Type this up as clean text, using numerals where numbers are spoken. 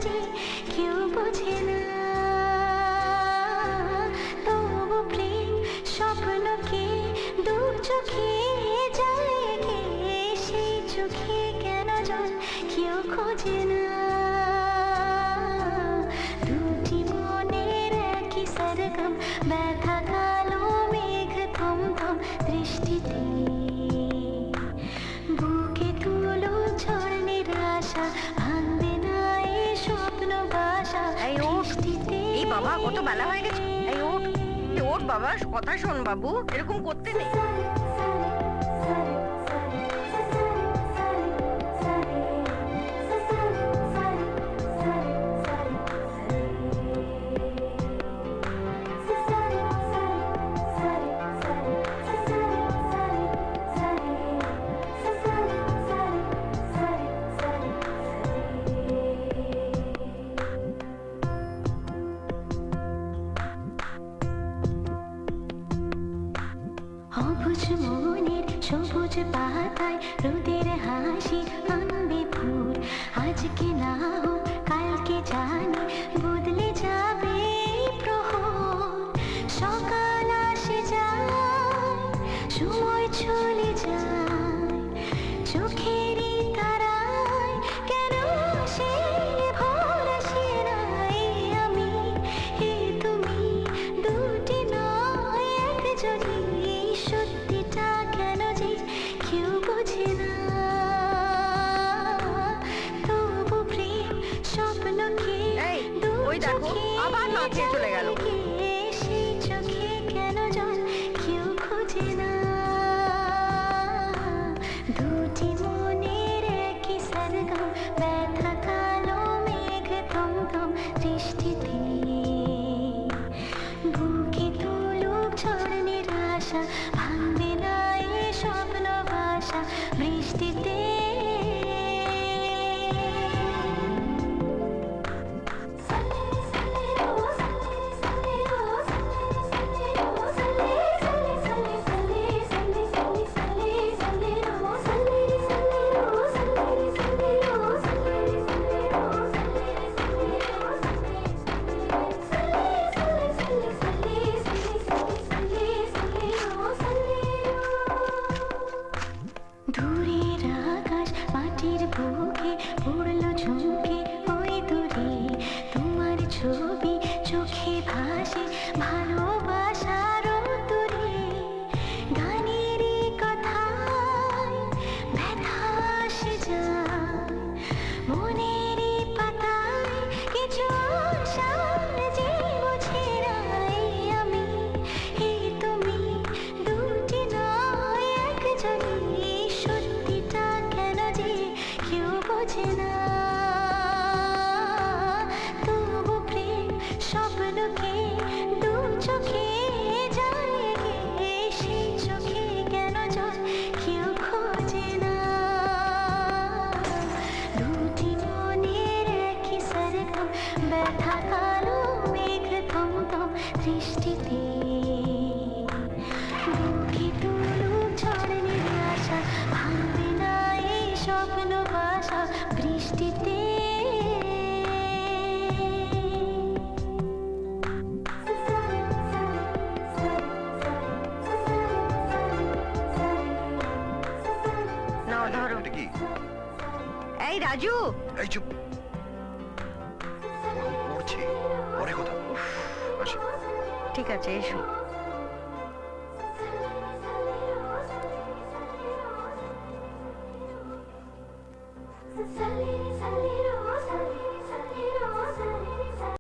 যে কেউ বোঝে না। তবু প্রেম স্বপ্নকে দু চোখে যায় গে, সেই চোখে কেন জল কেউ খোঁজে না। দুটি মনের একই সরগম, ব্যথা কালো মেঘ থমথম দৃষ্টিতে। বুকে তুলো ঝড় নিরাশা, ভাঙবে না এ স্বপ্ন বাসা বৃষ্টিতে। এই বাবা, কত বেলা হয়ে গেছে। এই ওঠ ওঠ বাবা, কথা শোন বাবু, এরকম করতে নেই। অবুঝ মনের সবুজ পাতায় রোদের হাসি আনবে ফুল। আজকে না হোক কালকে জানি বদলে যাবে প্রহর। সকাল আসে যায়, সময় চলে যায়, চোখেরই তারায় কেন সে ভোর আসে না। আমি হে তুমি দুটি নয় একজনই, সত্যিটা কেন যে কেউ বোঝে না। তবু প্রেম স্বপ্নকে দু চোখে আবার না খেয়ে চলে গেল। সেই চোখে কেন জল কেউ খোঁজে না। দুটি মনের একই সরগম, ব্যথা কালো মেঘ থমথম দৃষ্টিতে। বুকে তুলুক ঝড় নিরাশা, ভাঙবে না এ স্বপ্ন বাসা বৃষ্টিতে। দূরের আকাশ মাটির বুকে পড়লো ঝুঁকে, ওই দূরে তোমার ছবি চোখে ভাসে ভালোবাসার দূরে। গানেরই কথায় ব্যথা আসে যায়, মনেরই পাতায় কিছু আশার যে বোঝে না। আমি হে তুমি দুটি নয় একজনই, সত্যিটা কেন যে কেউ বোঝে না। তবু প্রেম স্বপ্নকে দু চোখে যায় গে, সেই চোখে কেন জল কেউ খোঁজে না। দুটি মনের একই সরগম, ব্যথা কালো মেঘ থমথম দৃষ্টিতে। বুকে তুলুক ঝড় নিরাশা, ভাঙবে না এই স্বপ্ন বাসা বৃষ্টিতে। নাও ধরো। এটা কি? এই রাজু, এই চুপ, পড়ছে, পরে কথা। আসি। ঠিক আছে এসো।